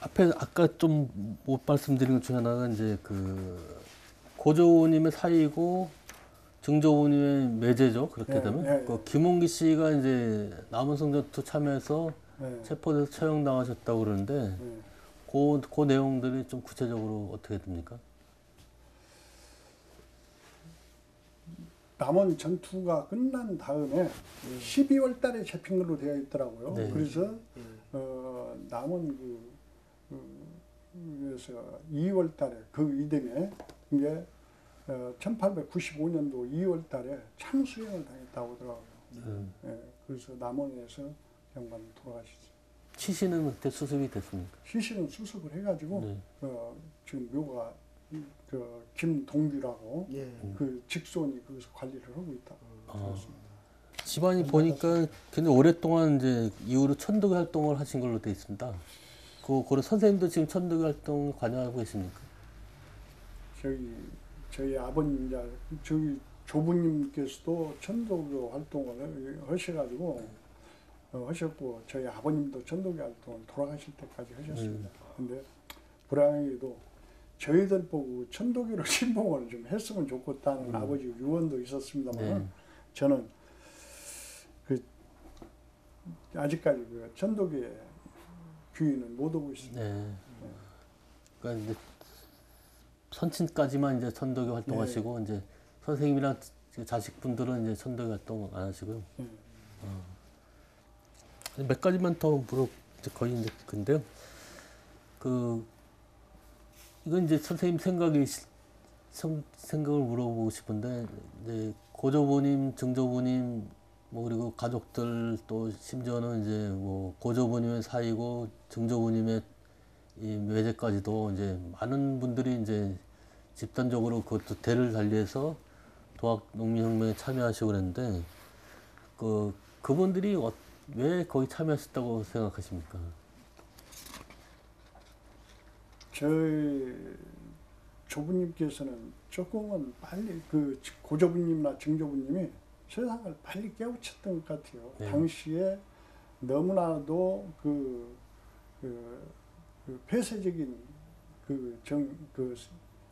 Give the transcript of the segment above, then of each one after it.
앞에 아까 좀 못 말씀드린 것 중에 하나가 이제 그 고조님의 사이고 증조부님의 매제죠. 그렇게 예, 되면 예, 그 김홍기 씨가 이제 남원성 전투 참여해서 예, 체포돼서 처형당하셨다고 그러는데 예. 그 내용들이 좀 구체적으로 어떻게 됩니까? 남원 전투가 끝난 다음에 12월 달에 잡힌 걸로 되어 있더라고요. 네. 그래서 남원 그에서 2월 달에 그 이듬해 이게 1895년도 2월 달에 참수형을 당했다고 하더라고요. 예, 그래서 남원에서 양반 돌아가셨어요. 치신은 그때 수습이 됐습니까? 시신은 수습을 해가지고 네. 지금 묘가 김동규라고 예. 그 직손이 거기서 관리를 하고 있다고 들었습니다. 집안이 보니까 굉장히 오랫동안 이제 이후로 천도교 활동을 하신 걸로 되어 있습니다. 그런 선생님도 지금 천도교 활동 관여하고 계십니까? 저희 아버님, 저희 조부님께서도 천도교 활동을 하셔가지고 하셨고 저희 아버님도 천도교 활동을 돌아가실 때까지 하셨습니다. 근데 불행하게도 저희들 보고 천도교로 신봉을 좀 했으면 좋겠다는 아버지 유언도 있었습니다만 네. 저는 아직까지 그 천도교의 귀인은 못 오고 있습니다. 네. 그러니까 이제 선친까지만 이제 천도교 활동하시고 이제 선생님이랑 자식분들은 이제 천도교 활동 안 하시고요. 몇 가지만 더 이제 거의 이제 근데요. 이건 이제 선생님 생각을 물어보고 싶은데 이제 고조부님, 증조부님 뭐 그리고 가족들 또 심지어는 이제 뭐 고조부님의 사이고 증조부님의 이 매제까지도 이제 많은 분들이 이제 집단적으로 그것도 대를 달리해서 도학 농민혁명에 참여하시고 그랬는데 그분들이 왜 거기 참여하셨다고 생각하십니까? 저희 조부님께서는 조금은 빨리 그 고조부님이나 증조부님이 세상을 빨리 깨우쳤던 것 같아요. 네. 당시에 너무나도 폐쇄적인 그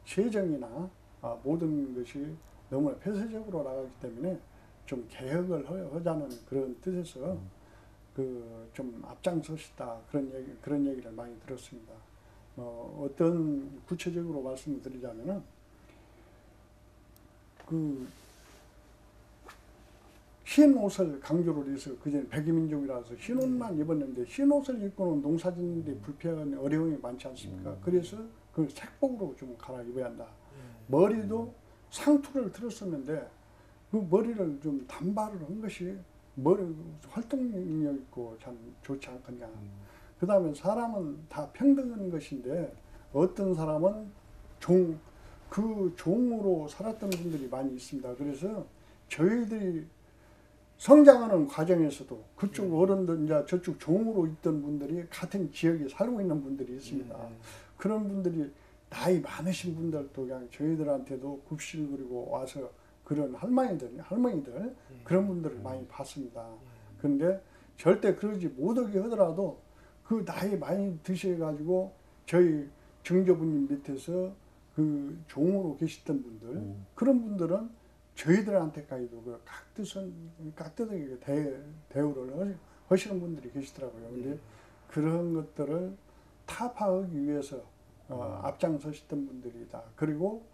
세정이나 모든 것이 너무나 폐쇄적으로 나가기 때문에 좀 개혁을 하자는 그런 뜻에서 좀 앞장서시다 그런 얘기를 많이 들었습니다. 어떤 구체적으로 말씀을 드리자면은 흰 옷을 강조를 해서 그전에 백이민족이라서 흰 옷만 입었는데 흰 옷을 입고는 농사짓는데 불편한 어려움이 많지 않습니까? 그래서 그 색복으로 좀 갈아입어야 한다. 머리도 상투를 들었었는데 그 머리를 좀 단발을 한 것이 활동력 있고 참 좋지 않겠냐. 그 다음에 사람은 다 평등한 것인데 어떤 사람은 종으로 살았던 분들이 많이 있습니다. 그래서 저희들이 성장하는 과정에서도 그쪽 어른들, 이제 저쪽 종으로 있던 분들이 같은 지역에 살고 있는 분들이 있습니다. 그런 분들이 나이 많으신 분들도 그냥 저희들한테도 굽실 그리고 와서 그런 할머니들 그런 분들을 많이 봤습니다. 그런데 절대 그러지 못하게 하더라도 그 나이 많이 드셔가지고 저희 증조부님 밑에서 그 종으로 계시던 분들 그런 분들은 저희들한테까지도 그 깍듯하게 대우를 하시는 분들이 계시더라고요. 근데 그런 것들을 타파하기 위해서 앞장서셨던 분들이다. 그리고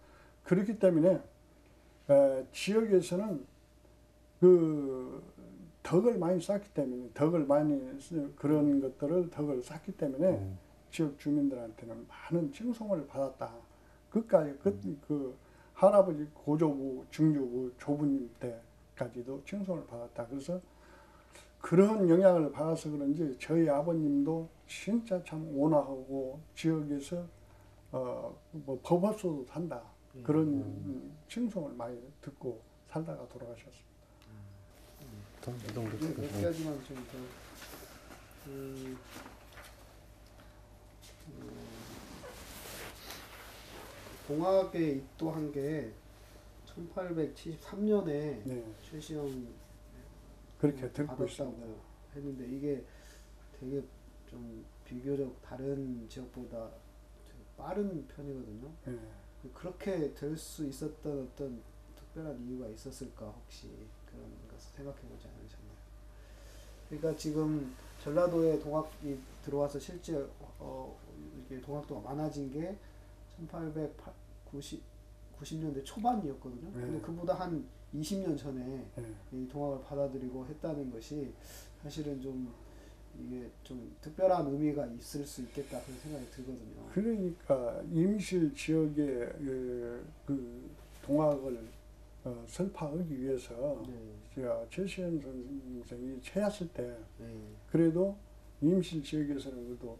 그렇기 때문에 지역에서는 그 덕을 많이 쌓기 때문에 그런 것들을 덕을 쌓기 때문에 지역 주민들한테는 많은 칭송을 받았다. 그까지 그 할아버지 고조부, 증조부, 조부님 때까지도 칭송을 받았다. 그래서 그런 영향을 받아서 그런지 저희 아버님도 진짜 참 온화하고 지역에서 뭐 법업소도 산다. 그런 칭송을 많이 듣고 살다가 돌아가셨습니다. 몇 가지만 좀 더. 공학에 입도한 게 1873년에 네. 최시영 그렇게 듣고 받았다고 있습니다. 했는데 이게 되게 좀 비교적 다른 지역보다 좀 빠른 편이거든요. 예. 그렇게 될 수 있었던 어떤 특별한 이유가 있었을까 혹시 그런 것을 생각해보지 않으셨나요? 그러니까 지금 전라도에 동학이 들어와서 실제 이게 동학도가 많아진 게 1890년대 초반이었거든요. 근데 그보다 한 20년 전에 이 동학을 받아들이고 했다는 것이 사실은 좀 이게 좀 특별한 의미가 있을 수 있겠다 그런 생각이 들거든요. 그러니까 임실 지역의 그 동학을 설파하기 위해서 네. 제가 최시현 선생이 채였을 때 네. 그래도 임실 지역에서는 그래도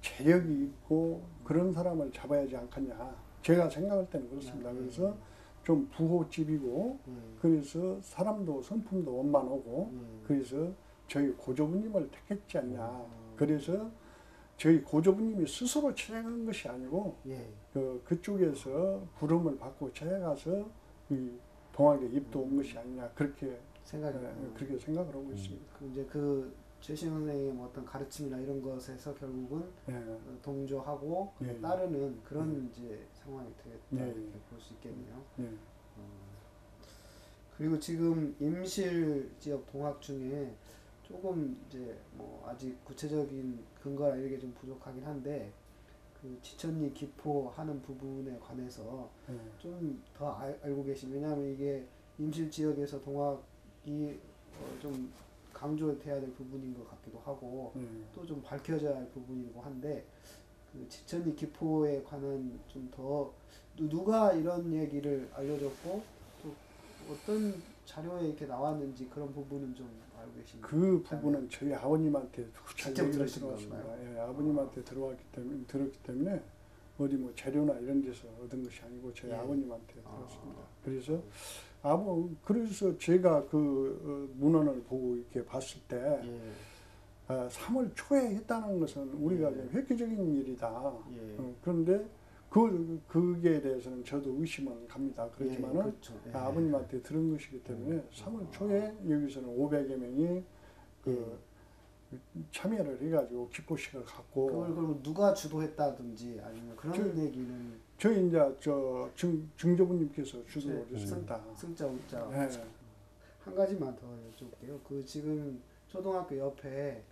재력이 있고 그런 사람을 잡아야지 않겠냐. 제가 생각할 때는 그렇습니다. 그래서 좀 부호집이고 그래서 사람도 성품도 원만하고 그래서 저희 고조부님을 택했지 않냐. 그래서 저희 고조부님이 스스로 찾아간 것이 아니고 예. 그쪽에서 부름을 받고 찾아가서 이 동학에 입도온 것이 아니냐. 그렇게 생각이 그렇게 생각을 하고 있습니다. 이제 그 최신 선생님 어떤 가르침이나 이런 것에서 결국은 동조하고 예. 따르는 그런 이제 상황이 되겠다 예. 이렇게 볼 수 있겠네요. 예. 그리고 지금 임실 지역 동학 중에 조금 이제 뭐 아직 구체적인 근거나 이런 게 좀 부족하긴 한데 그 지천리 기포하는 부분에 관해서 좀 더 알고 계신, 왜냐하면 이게 임실 지역에서 동학이 좀 강조돼야 될 부분인 것 같기도 하고 또 좀 밝혀져야 할 부분이고 한데 그 지천리 기포에 관한 좀 더 누가 이런 얘기를 알려줬고 또 어떤 자료에 이렇게 나왔는지 그런 부분은 좀 알고 계십니까? 그 부분은 저희 아버님한테 잘 직접 얘기를 들으신 들었습니다. 건가요? 예, 아버님한테 들었기 때문에 어디 뭐 재료나 이런 데서 얻은 것이 아니고 저희 아버님한테 들었습니다. 그래서 그래서 제가 그 문헌을 보고 이렇게 봤을 때 3월 초에 했다는 것은 우리가 좀 획기적인 일이다. 그런데 그게 대해서는 저도 의심은 갑니다. 그렇지만은 그렇죠. 아버님한테 들은 것이기 때문에 3월 초에 여기서는 500여 명이 참여를 해가지고 기포식을 갖고 그걸 그럼 누가 주도했다든지 아니면 그런 얘기는 저희 이제 증조부님께서 주도를 했습니다. 승자 우자 네. 한 가지만 더 여쭤볼게요. 그 지금 초등학교 옆에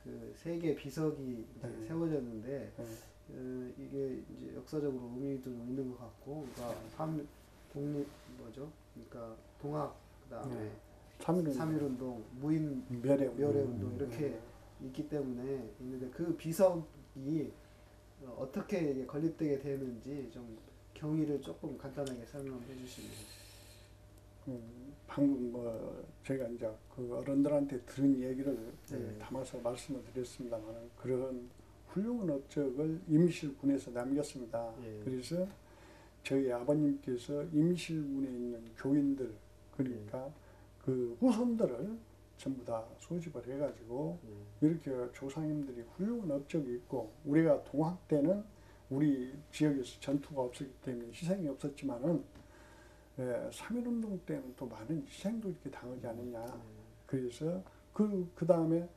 그 세 개 비석이 이제 세워졌는데 이게 이제 역사적으로 의미도 좀 있는 것 같고, 그러니까 독립 그러니까 동학 그다음에 3.1운동, 무인 멸해운동 이렇게 있기 때문에 있는데 그 비석이 어떻게 이게 건립되게 되는지 좀 경위를 조금 간단하게 설명해 주시면. 방금 제가 이제 그 어른들한테 들은 얘기를 담아서 말씀을 드렸습니다만 그런 훌륭한 업적을 임실군에서 남겼습니다. 그래서 저희 아버님께서 임실군에 있는 교인들 그러니까 그 후손들을 전부 다 소집을 해가지고 이렇게 조상님들이 훌륭한 업적이 있고, 우리가 동학 때는 우리 지역에서 전투가 없었기 때문에 희생이 없었지만은 3.1운동 때는 또 많은 희생도 이렇게 당하지 않았냐. 그래서 그 다음에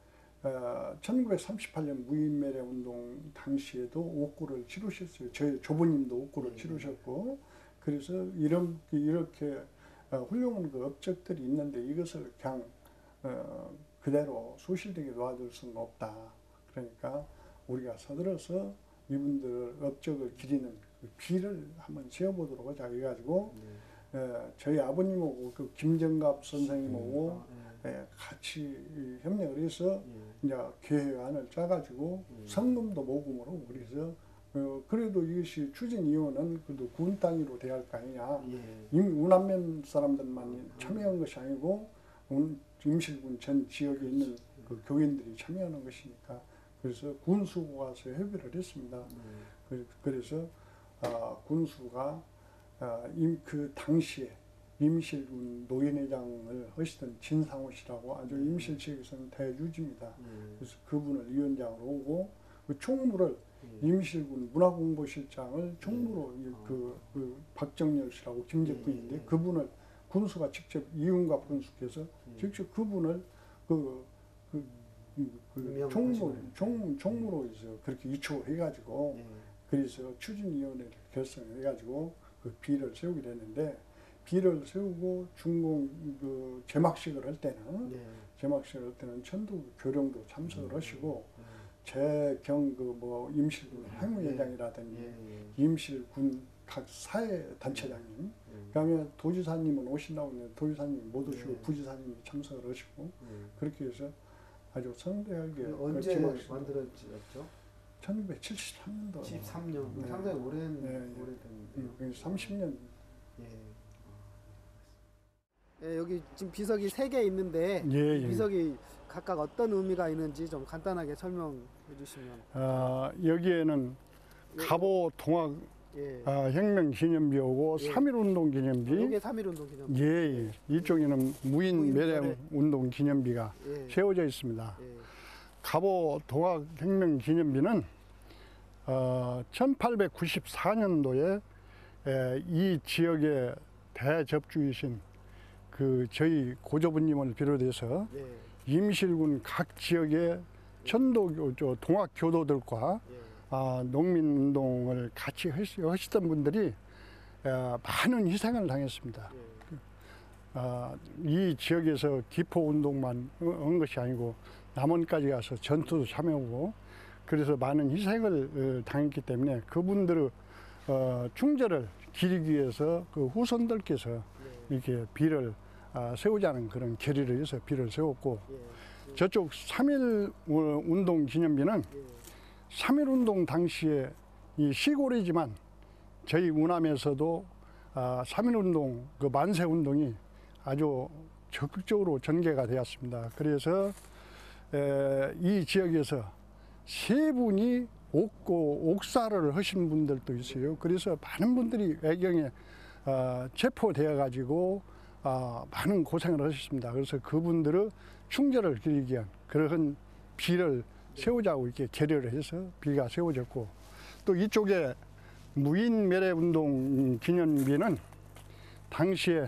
1938년 무인매례운동 당시에도 옥고를 치르셨어요. 저희 조부님도 옥고를 치르셨고, 그래서 이렇게 훌륭한 그 업적들이 있는데 이것을 그냥 그대로 소실되게 놔둘 수는 없다. 그러니까 우리가 서둘러서 이분들 업적을 기리는 그 비를 한번 세워보도록 하자 해가지고 저희 아버님하고 그 김정갑 선생님하고 같이 협력을 해서 이제 계획안을 짜가지고 성금도 모금으로 그래서 그래도 이것이 추진위원은 그래도 군 단위로 돼야 할 거 아니냐. 이미 운안면 사람들만 참여한 것이 아니고 임실군 전 지역에 있는 그 교인들이 참여하는 것이니까 그래서 군수가 와서 협의를 했습니다. 그래서 군수가 그 당시에 임실군 노인회장을 하시던 진상호 씨라고 아주 임실 지역에서는 대유지입니다. 그래서 그분을 위원장으로 오고 그 총무를 임실군 문화공보실장을 총무로 그 박정열 씨라고 김제부인데 그분을 군수가 직접 이윤갑 군수께서 직접 그분을 그 그 종무로 해서 그렇게 유축을 해가지고 예. 그래서 추진위원회를 결성해가지고 그 비를 세우게 됐는데 비를 세우고 중공 그 개막식을 할 때는 예. 개막식을 할 때는 천도 교령도 참석을 하시고 재경 그 뭐 임실군 행무회장이라든지 예. 예. 임실군 각 사회 단체장님 그다음에 도지사님은 오신다고 했는데 도지사님 못 오시고 예. 부지사님이 참석을 하시고 예. 그렇게 해서 아주 성대하게 언제 개막식을 만들어졌죠? 1973년도 13년. 네. 상당히 오랜 네, 네. 오래된. 30년 예. 예, 여기 지금 비석이 3개 있는데 예, 이 예. 비석이 각각 어떤 의미가 있는지 좀 간단하게 설명해 주시면. 여기에는 갑오 동학 예. 혁명 기념비오고 예. 3.1운동 기념비 이게 3.1운동 기념비. 예, 예. 이쪽에는 무인 무인 매래 매래. 운동 기념비가 예. 세워져 있습니다. 예. 갑오 동학 혁명 기념비는 1894년도에 이 지역의 대접주이신 그 저희 고조부님을 비롯해서 예. 임실군 각 지역의 동학 교도들과 예. 농민운동을 같이 하시던 분들이 많은 희생을 당했습니다. 예. 이 지역에서 기포운동만 한 것이 아니고 남원까지 가서 전투도 참여하고 그래서 많은 희생을 당했기 때문에 그분들의 충절을 기리기 위해서 그 후손들께서 이렇게 비를 세우자는 그런 결의를 해서 비를 세웠고 예. 저쪽 3.1 운동 기념비는 예. 3.1 운동 당시에 이 시골이지만 저희 우남에서도 3.1 운동 그 만세 운동이 아주 적극적으로 전개가 되었습니다. 그래서 이 지역에서 3분이 옥사를 하신 분들도 있어요. 그래서 많은 분들이 외경에 체포되어 가지고 많은 고생을 하셨습니다. 그래서 그분들의 충절을 기리기 위한 그런 비를 세우자고 이렇게 결의를 해서 비가 세워졌고 또 이쪽에 무인 매래운동 기념비는 당시에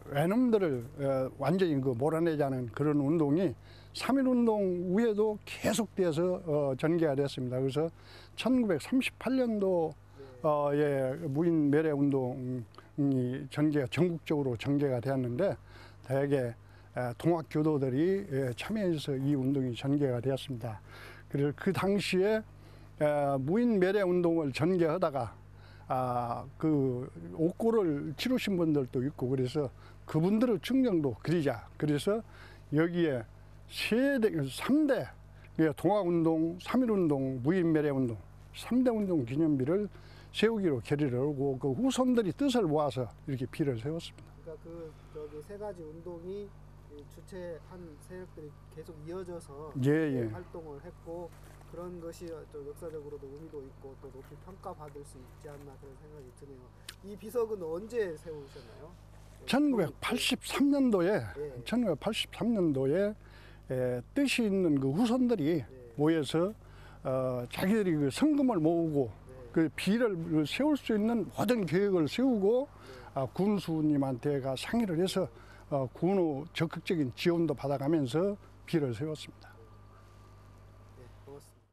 외놈들을 완전히 그 몰아내자는 그런 운동이 3.1 운동 후에도 계속돼서 전개가 됐습니다. 그래서 1938년도에 무인 매래 운동이 전국적으로 전개가 되었는데 대개 동학 교도들이 참여해서 이 운동이 전개가 되었습니다. 그래서 그 당시에 무인 매래 운동을 전개하다가 그 옥고를 치르신 분들도 있고 그래서 그분들의 충정도 그리자. 그래서 여기에 3대 동학운동, 3.1운동, 무인매래운동 3대 운동 기념비를 세우기로 결의를 하고 그 후손들이 뜻을 모아서 이렇게 비를 세웠습니다. 그러니까 저기 3가지 운동이 주체한 세력들이 계속 이어져서 예. 활동을 했고 그런 것이 또 역사적으로도 의미도 있고 또 높이 평가받을 수 있지 않나 그런 생각이 드네요. 이 비석은 언제 세우셨나요? 1983년도에 1983년도에 뜻이 있는 그 후손들이 모여서 자기들이 그 성금을 모으고 그 비를 세울 수 있는 모든 계획을 세우고 군수님한테가 상의를 해서 군의 적극적인 지원도 받아가면서 비를 세웠습니다. 네, 고맙습니다.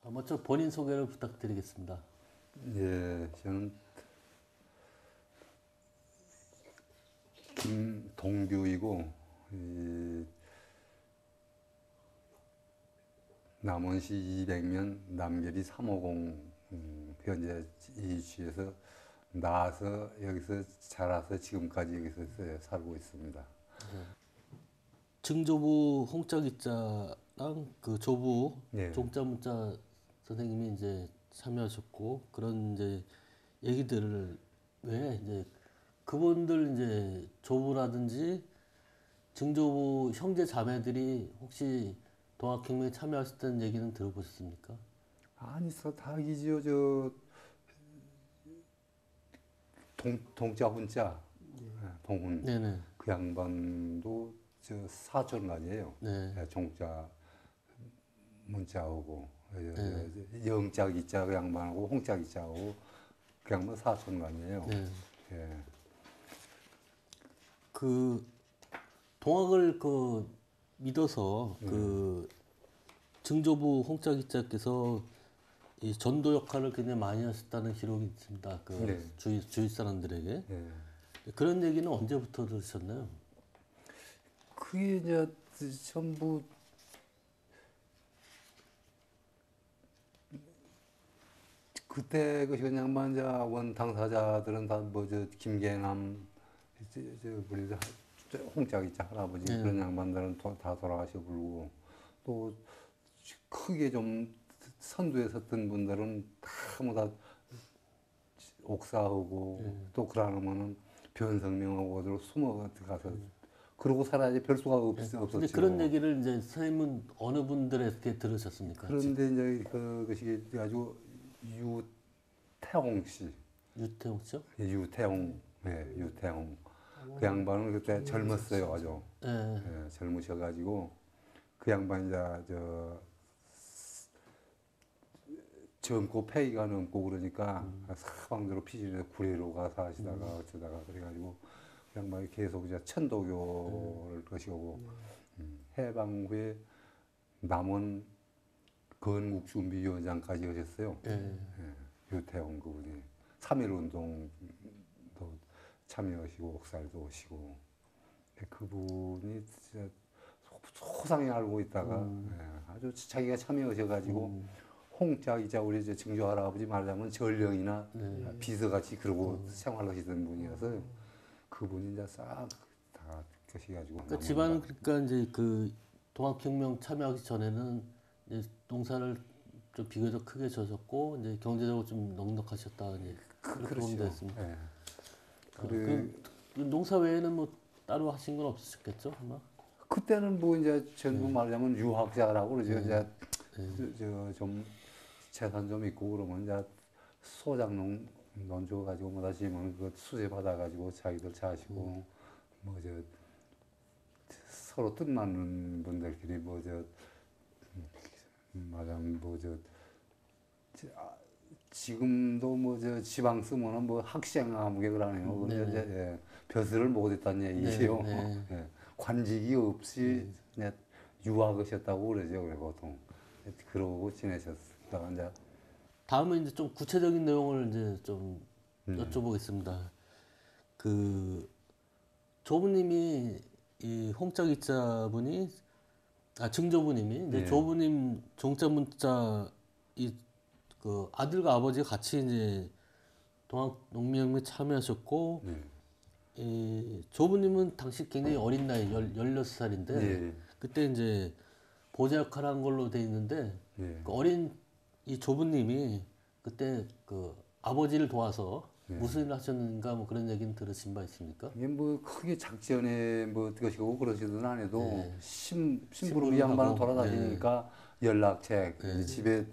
먼저 본인 소개를 부탁드리겠습니다. 예, 저는 김동규이고 남원시 200면 남계리 350 현재 이주에서 나와서 여기서 자라서 지금까지 여기서 살고 있습니다. 증조부 홍자기자랑 그 조부 예. 종자문자 선생님이 이제 참여하셨고 그런 이제 얘기들을 왜 이제 그분들 이제 조부라든지 증조부 형제 자매들이 혹시 동학혁명에 참여하셨다는 얘기는 들어보셨습니까? 아니, 서탁이지요. 저 동자 훈자 동훈 네네. 그 양반도 저 사촌간이에요. 네. 종자 문자하고 네. 영자 기자 그 양반하고 홍자 기자하고 그 양반 사촌간이에요. 네. 예. 그 동학을 그 믿어서 그 증조부 홍자 기자께서 이 전도 역할을 굉장히 많이 하셨다는 기록이 있습니다. 그 네. 주위 사람들에게 예. 그런 얘기는 언제부터 들으셨나요? 그게 이제 전부 그때 그 현양만 자원 당사자들은 다 뭐 저 김계남 우리 홍자기자 할아버지 네. 그런 양반들은 다 돌아가셔 또 크게 좀 선두에 섰던 분들은 다 옥사하고 또 그러면은 변성명하고 어디로 숨어 가서 그러고 살아야지 별 수가 근데 없었죠. 그런 얘기를 이제 선생님은 어느 분들에게 들으셨습니까? 그런데 이제 그것이 아주 유태홍 씨, 유태웅 씨요? 유태홍, 네, 유태홍. 그 양반은 그때 젊었어요, 아주. 예. 예, 젊으셔가지고 그 양반이 저 젊고 폐기가 넘고 그러니까 사방대로 피신해서 구례로 가서 하시다가 어쩌다가 그래가지고 그 양반이 계속 이제 천도교를 거시고 해방 후에 남원 건국준비위원장까지 하셨어요. 예. 예, 유태홍 그분이 3.1운동도 참여하시고 옥살도 오시고 그분이 진짜 소상히 알고 있다가 예, 아주 자기가 참여하셔가지고 홍자 기자 우리 이제 증조 할아버지 말하자면 전령이나 비서같이 그러고 생활하시던 분이어서 그분이 이제 싹 다 거시가지고 그러니까 집안 그러니까 이제 그 동학혁명 참여하기 전에는 이제 농사를 좀 비교적 크게 져셨고 이제 경제적으로 좀 넉넉하셨다 이제 그렇게 보면 되겠습니다. 예. 그 농사 외에는 뭐 따로 하신 건 없으셨겠죠 아마? 그때는 뭐 이제 전부 말하자면 유학자라고 그러죠. 이제 좀 재산 좀 있고 그러면 이제 소장농 논줘 가지고 뭐 다시 그 수제 받아 가지고 자기들 자시고 뭐 저 서로 뜻맞는 분들끼리 뭐 저 말하자면 뭐 저 지금도 뭐 저 지방 쓰면은 뭐 학생아무개 그러네요. 근데 이제 예, 벼슬을 못했다는 얘기죠. 네. 예, 관직이 없이 그냥 유학하셨다고 그러죠. 그래 보통 그러고 지내셨다가 이제 다음은 이제 좀 구체적인 내용을 이제 좀 여쭤보겠습니다. 그 조부님이 이 홍자 기자분이 증조부님이 이제 네. 조부님 종자 문자 이 그 아들과 아버지가 같이 이제 동학 농민혁명에 참여하셨고 네. 이 조부님은 당시 굉장히 어린 나이 16살인데 예. 그때 이제 보좌 역할을 한 걸로 돼 있는데 예. 그 어린 이 조부님이 그때 그 아버지를 도와서 무슨 일을 하셨는가 뭐 그런 얘기는 들으신 바 있습니까? 이게 뭐 크게 작전에 뭐 것이고 그러시든 안 해도 심부름 심부름하고, 양반은 돌아다니니까 연락책 집에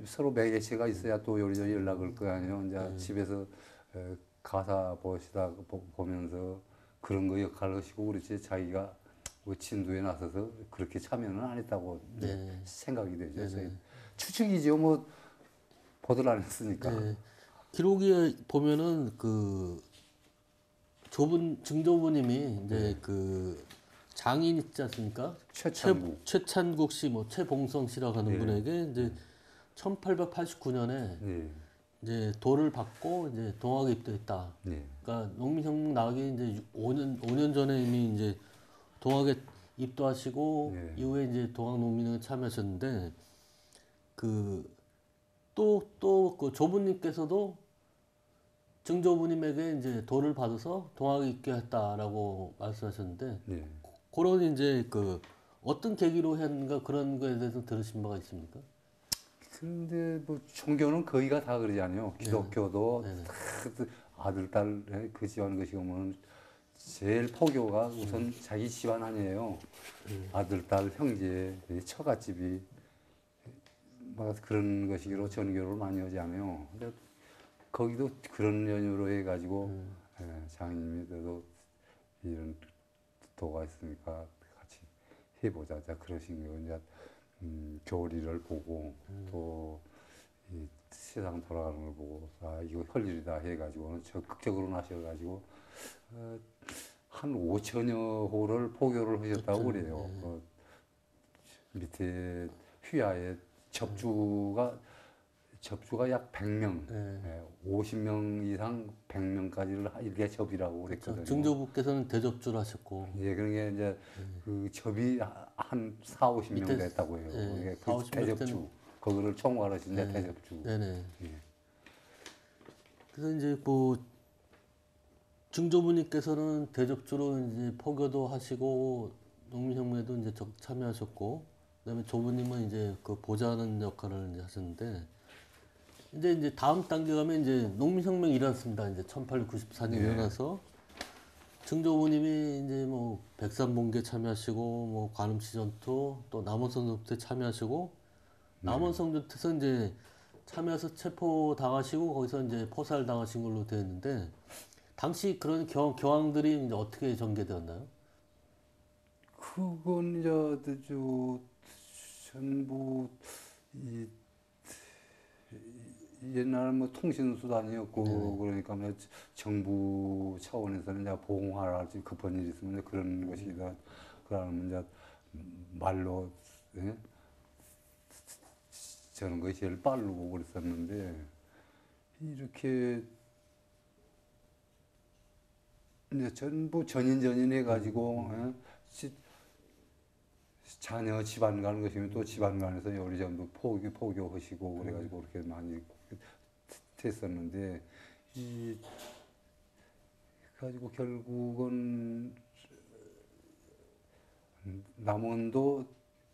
서로 매개체가 있어야 또 요리조리 연락을 거 아니에요. 이제 집에서 가사 보면서 그런 거 역할을 하시고 그렇지 자기가 뭐 진도에 나서서 그렇게 참여는 안 했다고 네. 생각이 되죠. 저희 추측이죠. 뭐 보도를 안 했으니까. 네. 기록에 보면은 그 증조부님이 이제 그 장인 있지 않습니까? 최찬국 씨, 뭐 최봉성 씨라고 하는 분에게 이제 1889년에 네. 이제 도를 받고 이제 동학에 입도했다. 네. 그러니까 농민혁명 나기 이제 5년 전에 이미 이제 동학에 입도하시고 네. 이후에 이제 동학농민회에 참여하셨는데 그 또 그 조부님께서도 증조부님에게 이제 도를 받아서 동학에 입게 했다라고 말씀하셨는데 네. 그런 이제 그 어떤 계기로 했는가 그런 거에 대해서 들으신 바가 있습니까? 근데 뭐 종교는 거의가 다 그러지 않아요. 기독교도 네네. 다 아들 딸 그 집안 것이 오면 제일 포교가 우선 자기 집안 아니에요. 아들 딸 형제 처갓집이 뭐 그런 것이기로 전교를 많이 하지 않아요. 근데 거기도 그런 연유로 해가지고 장인님이 또 이런 도가 있으니까 같이 해보자. 자 그러신 거 이제 교리를 보고 또 이 세상 돌아가는 걸 보고 아 이거 할 일이다 해가지고는 적극적으로 나셔가지고 한 5천여 호를 포교를 하셨다고 그래요. 밑에 휘하에 접주가 약 100명, 50명 이상 100명까지를 이렇게 접이라고 그랬거든요. 증조부께서는 대접주를 하셨고 예, 그러니까 이제 그 접이 한 4, 50명 밑에, 됐다고 해요. 예, 이게 4, 50명 대접주. 때는- 거기를 총괄하신 데 대접주. 네네. 예. 그래서 이제 뭐 증조부님께서는 대접주로 이제 포교도 하시고 농민혁명에도 이제 적극 참여하셨고, 그다음에 조부님은 이제 그 보좌하는 역할을 이제 하셨는데, 이제 다음 단계 가면 이제 농민혁명이 일어났습니다. 이제 1894년 일어나서 증조부님이 이제 뭐 백산봉계 참여하시고, 뭐 관음시 전투, 또 남원성 전투에 참여하시고, 남원성 전투에서 이제 참여해서 체포 당하시고 거기서 이제 포살 당하신 걸로 되어 있는데, 당시 그런 경황들이 이제 어떻게 전개되었나요? 그건 이제 전부 이 옛날 뭐 통신 수단이었고 그러니까 뭐 정부 차원에서는 이제 보호하라지 급한 일이 있으면 이제 그런 것이다. 그러면 이제 말로 저는 것이 제일 빠르고 그랬었는데 이렇게 이제 전부 전인 해가지고 자녀 집안 가는 것이면 또 집안 간에서 우리 전부 포교하시고 그래가지고 그렇게 많이 됐었는데 이 가지고 결국은 남원도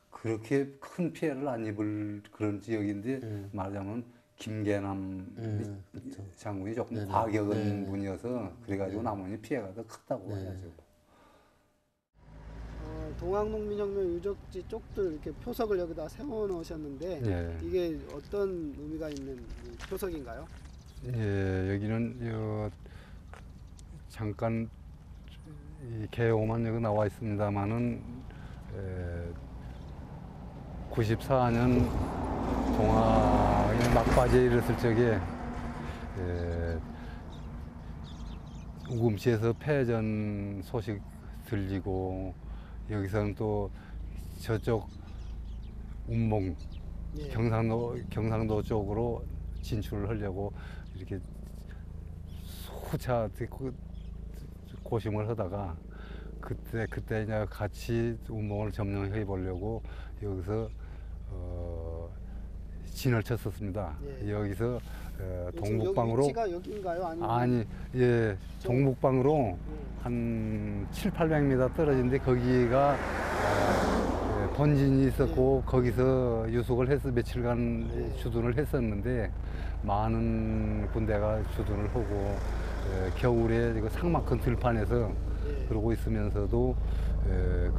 그렇게 큰 피해를 안 입을 그런 지역인데 말하자면 김계남 그렇죠. 장군이 조금 네네. 과격한 네네. 분이어서 그래가지고 남원이 피해가 더 컸다고 해야죠. 동학농민혁명 유적지 쪽들 이렇게 표석을 여기다 세워 놓으셨는데 예. 이게 어떤 의미가 있는 이 표석인가요? 예, 여기는 잠깐 이 개요만 여기 나와 있습니다만은 94년 동학의 막바지에 이르렀을 적에 우금시에서 패전 소식 들리고 여기서는 또 저쪽 운봉 예. 경상도 쪽으로 진출을 하려고 이렇게 후차 고심을 하다가 그때 이제 같이 운봉을 점령해 보려고 여기서 진을 쳤었습니다. 예. 여기서 지금 동북방으로 여기 위치가 여기인가요? 아니면 아니 예 동북방으로 예. 한 7, 800m 떨어진데 거기가 본진이 있었고 거기서 유숙을 해서 며칠간 주둔을 했었는데 많은 군대가 주둔을 하고 겨울에 이거 삭막한 들판에서 그러고 있으면서도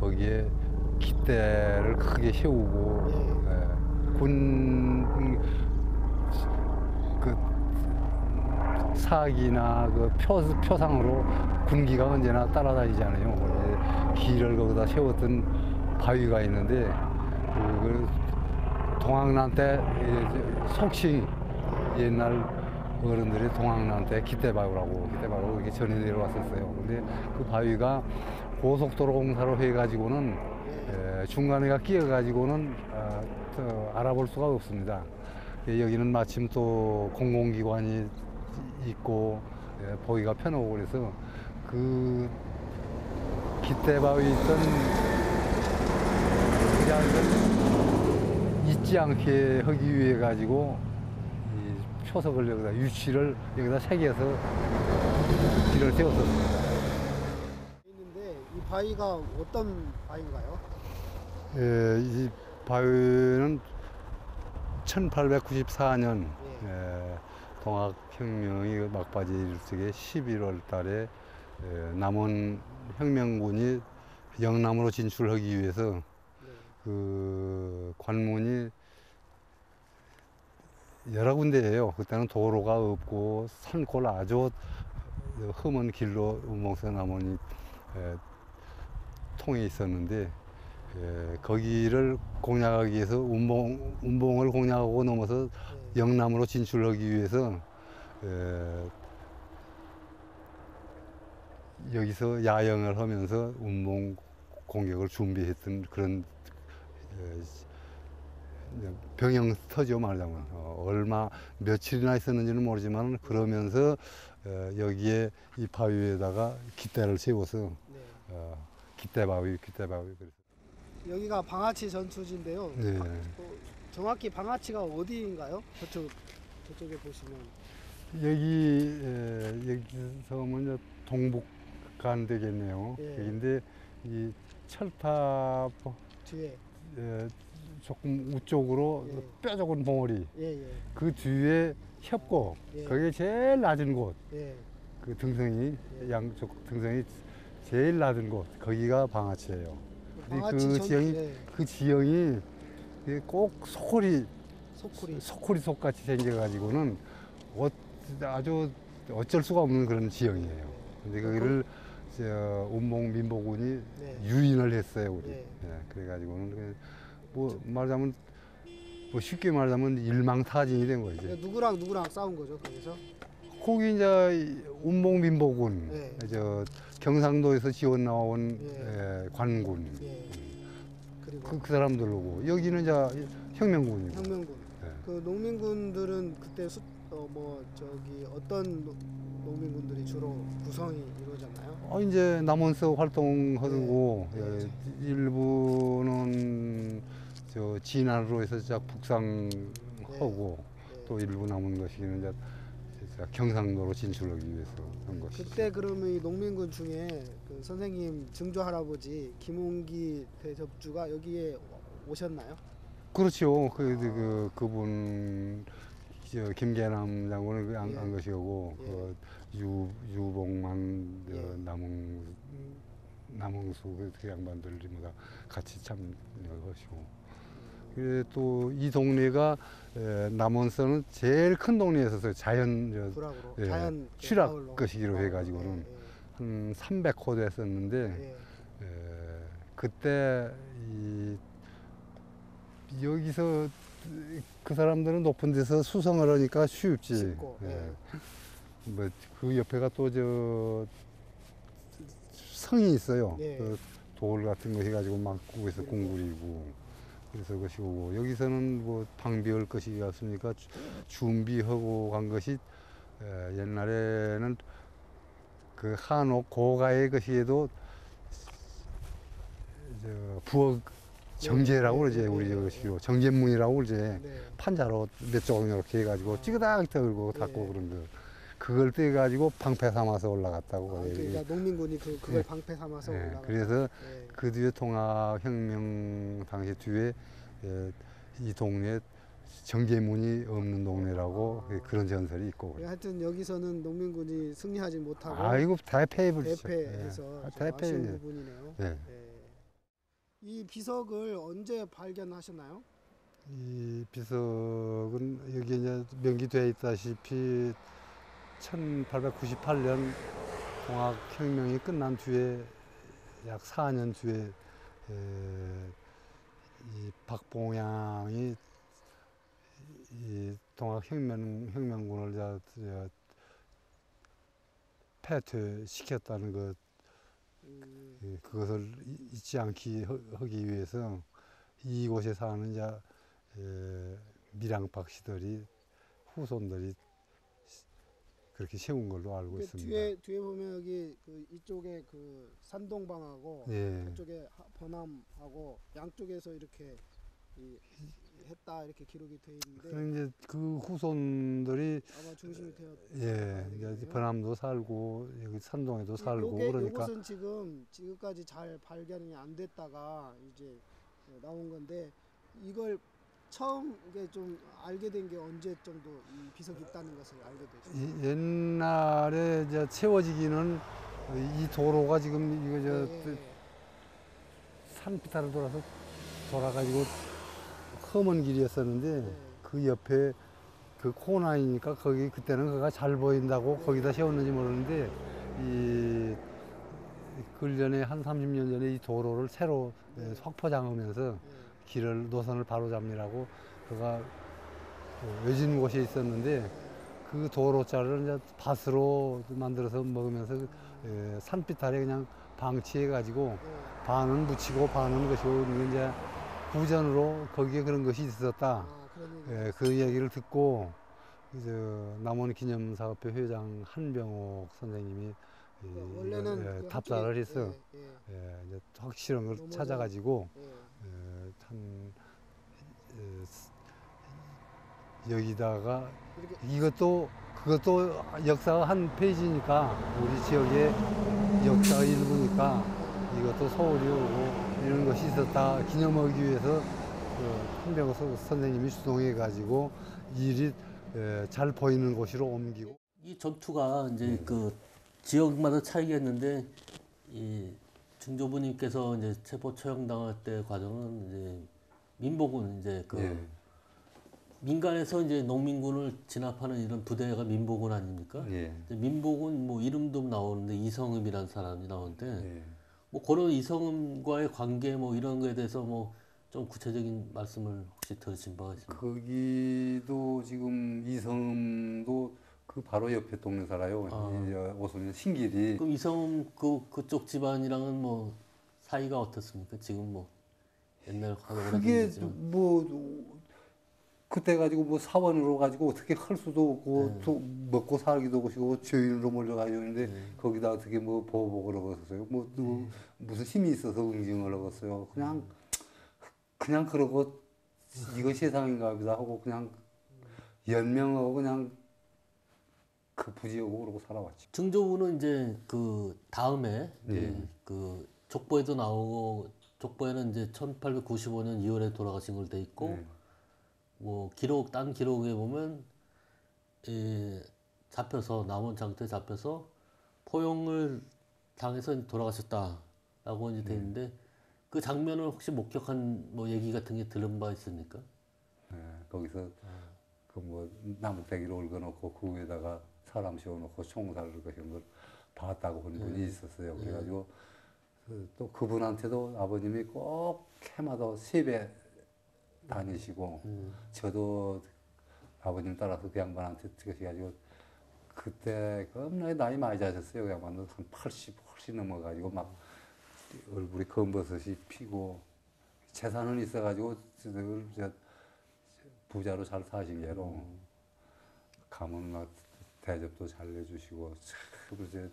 거기에 깃대를 크게 세우고 사기나 그 표상으로 군기가 언제나 따라다니잖아요. 길을 거기다 세웠던 바위가 있는데 그 동학난 때 속시 옛날 어른들이 동학난 때 깃대바위라고 이렇게 전해 내려왔었어요. 근데 그 바위가 고속도로 공사로 해가지고는 중간에가 끼어가지고는 알아볼 수가 없습니다. 여기는 마침 또 공공기관이 있고 보기가 편하고 그래서 그 깃대바위 있던 잊지 않게 하기 위해 가지고 이 표석을 여기다 유치를 여기다 새겨서 길을 세웠었습니다. 있는데 이 바위가 어떤 바위인가요? 예, 이 바위는 1894년 동학혁명이 막바지에 이를 적에 11월 달에 남원 혁명군이 영남으로 진출하기 위해서 그 관문이 여러 군데예요. 그때는 도로가 없고 산골 아주 험한 길로 운봉선 남원이 통해 있었는데 거기를 공략하기 위해서 운봉을 공략하고 넘어서 영남으로 진출하기 위해서 여기서 야영을 하면서 운봉 공격을 준비했던 그런 병영터죠, 말하자면. 얼마 며칠이나 있었는지는 모르지만 그러면서 여기에 이 바위에다가 깃대를 세워서 네. 깃대바위 그래서. 여기가 방아치 전투지인데요. 네. 정확히 방아치가 어디인가요? 저쪽에 보시면. 여기서 먼저 동북간 되겠네요. 예. 여기인데 이 철탑 뒤에. 조금 우쪽으로 예. 뾰족한 봉우리 예. 그 뒤에 협곡 예. 거기에 제일 낮은 곳 예. 그 등성이 예. 양쪽 등성이 제일 낮은 곳 거기가 방아치예요. 근데 방아치 그 전- 지형이 예. 그 지형이 꼭 소쿠리 소쿠리. 속같이 생겨가지고는 아주 어쩔 수가 없는 그런 지형이에요. 근데 거기를 운봉 민보군이 네. 유인을 했어요, 우리. 예. 그래가지고는 뭐 말하자면 뭐 쉽게 말하자면 일망타진이 된 거지. 누구랑 싸운 거죠, 거기서? 거기 이제 운봉 민보군, 예. 저 경상도에서 지원 나온 예. 관군, 예. 그리고 그 사람들로고 여기는 이제 혁명군이고. 혁명군. 예. 그 농민군들은 그때 어떤 농민군들이 주로 구성이 이루어졌나요? 이제 남원서 활동하고 네. 네. 일부는 저 진안으로 해서 북상하고 네. 또 일부 남은 것이 이제 경상도로 진출하기 위해서 한 것이죠. 그때 그러면 이 농민군 중에 그 선생님 증조 할아버지 김홍기 대접주가 여기에 오셨나요? 그렇죠. 그분 김계남 장군은 예. 안 것이고 예. 유봉만 예. 남흥수 그 양반들이 다 같이 참여하시고. 또 이 동네가 남원서는 제일 큰 동네였었어요. 부락으로 예, 자연 취락 마을로. 거시기로 해가지고는 한 300호 됐었는데 그때 여기서 그 사람들은 높은 데서 수성을 하니까 쉽지. 쉽고, 뭐 그 옆에가 또 성이 있어요. 예. 그 돌 같은 거 해가지고 막 구해서 공굴이고 그래서 그것이고 여기서는 뭐 방비할 것이 없으니까 준비하고 간 것이 옛날에는 그 한옥 고가의 것이에도 부엌 정제라고 그러지. 우리 저기로 정제문이라고 그러지. 네. 판자로 몇 조각 이렇게 해가지고 찌그닥 들고 닫고 네. 그런 거. 그걸 떼가지고 방패 삼아서 올라갔다고. 그러니까 농민군이 그걸 예. 방패 삼아서 예, 올라가. 그래서 그 뒤에 통합혁명 당시 뒤에 이 동네 정제문이 없는 동네라고 그런 전설이 있고. 그래요. 하여튼 여기서는 농민군이 승리하지 못하고 아이고 대패해버렸죠. 대패해서 좀 아쉬운 부분이네요. 예. 예. 이 비석을 언제 발견하셨나요? 이 비석은 여기 이제 명기되어 있다시피 1898년 동학혁명이 끝난 뒤에 약 4년 뒤에 이 박봉양이 이 동학혁명군을 패퇴시켰다는 것 그것을 잊지 않기 하기 위해서 이곳에 사는 밀양박 시들이 후손들이 그렇게 세운 걸로 알고 있습니다. 뒤에 보면 여기 이쪽에 그 산동방하고 예. 저쪽에 번암하고 양쪽에서 이렇게 했다 이렇게 기록이 돼 있는데 그럼 이제 그 후손들이 아마 중심이 되었. 이제 번암도 살고 여기 산동에도 살고 그러니까 이것은 지금까지 잘 발견이 안 됐다가 이제 나온 건데 이걸 처음 이게 좀 알게 된 게 언제 정도 이 비석이 있다는 것을 알게 되죠. 옛날에 이제 채워지기는 이 도로가 지금 이거 산비탈을 돌아가지고 험한 길이었었는데 그 옆에 그 코너이니까 거기 그때는 그가 잘 보인다고 거기다 세웠는지 모르는데 이 근전에 한 30년 전에 이 도로를 새로 확포장하면서 길을 노선을 바로 잡느라고 그가 외진 곳에 있었는데 그 도로자를 이제 밭으로 만들어서 먹으면서 산빛 아래 그냥 방치해 가지고 반은 묻히고 반은 것이고 이제 구전으로 거기에 그런 것이 있었다. 그 얘기를 듣고 이제 남원 기념사업회 회장 한병옥 선생님이 원래는 그 답사를 한쪽에- 했어. 이제 확실한 걸 찾아가지고 참 여기다가 그것도 역사가 한 페이지니까 우리 지역의 역사의 일부니까 이것도 서울이 오고 이런 것이 있었다 기념하기 위해서 한병호 선생님이 주동해 가지고 일이 잘 보이는 곳으로 옮기고 이 전투가 이제 그 지역마다 차이겠는데 이 중조부님께서 이제 체포 처형당할 때 과정은 이제 민복군 이제 그 예. 민간에서 이제 농민군을 진압하는 이런 부대가 민복군 아닙니까? 예. 이제 민복군 뭐 이름도 나오는데 이성음이라는 사람이 나오는데 예. 뭐 그런 이성음과의 관계 뭐 이런 거에 대해서 뭐 좀 구체적인 말씀을 혹시 들으신 바가 있습니까? 거기도 지금 이성도 그 바로 옆에 동네 살아요. 아. 이 오소면 신길이. 그럼 이성음 그쪽 집안이랑은 뭐 사이가 어떻습니까? 지금 뭐 옛날 그게 오래된 뭐 그때 가지고 뭐 사원으로 가지고 어떻게 할 수도 없고 네. 또 먹고 살기도 없고 죄인으로 몰려가지고 있는데 네. 거기다 어떻게 뭐 보복을 하겠어요. 뭐 누구 무슨 힘이 있어서 응징을 하겠어요. 그냥 그러고 이거 세상인가 보다 하고 그냥 연명하고 그냥 그 부지하고 그러고 살아왔지. 증조부는 이제 그 다음에 이제 예. 그 족보에도 나오고 족보에는 이제 1895년 2월에 돌아가신 걸 돼 있고 예. 뭐 딴 기록에 보면 잡혀서 남원 장터에 잡혀서 포용을 당해서 돌아가셨다라고 이제 돼 있는데 그 장면을 혹시 목격한 뭐 얘기 같은 게 들은 바 있습니까? 예, 거기서 그 뭐 나무대기를 올려놓고 그 위에다가 사람 씌워놓고 총살을 그런 걸 봤다고 하는 분이 있었어요. 그래가지고 또 그분한테도 아버님이 꼭 해마다 세배 다니시고 저도 아버님 따라서 그 양반한테 가지고 그때 겁나게 나이 많이 자셨어요. 그 양반도 한 80 훨씬 넘어가지고 막 얼굴에 검버섯이 피고 재산은 있어가지고 저 부자로 잘 사신 게로 가면 막 대접도 잘 내주시고 참 이제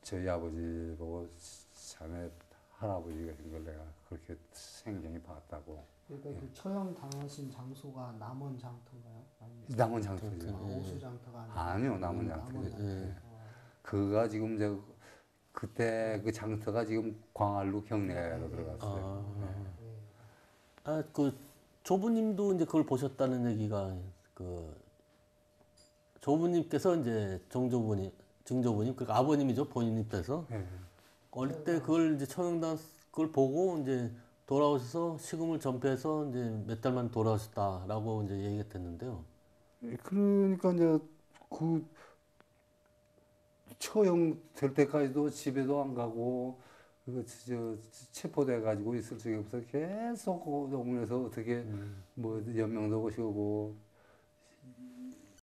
저희 아버지 보고 자네 할아버지가 된 걸 내가 그렇게 생전히 봤다고. 그러니까 그 처형 당하신 장소가 남원 장터인가요? 아니면 남원 장터죠. 오수 장터가 아니고 아니요, 남원 장터. 남원 장터. 그가 지금 그때 그 장터가 지금 광안루 경내로 들어갔어요. 그 조부님도 이제 그걸 보셨다는 얘기가 그 조부님께서 이제 증조부님 그러니까 아버님이죠 본인 입장에서 예. 어릴 때 그걸 이제 처형당 그걸 보고 이제 돌아오셔서 식음을 전폐해서 이제 몇 달만 돌아오셨다라고 이제 얘기가 됐는데요. 그러니까 이제 그 처형 될 때까지도 집에도 안 가고 저 체포돼 가지고 있을 적에 없어 계속 그 동네에서 어떻게 뭐 연명도 오시고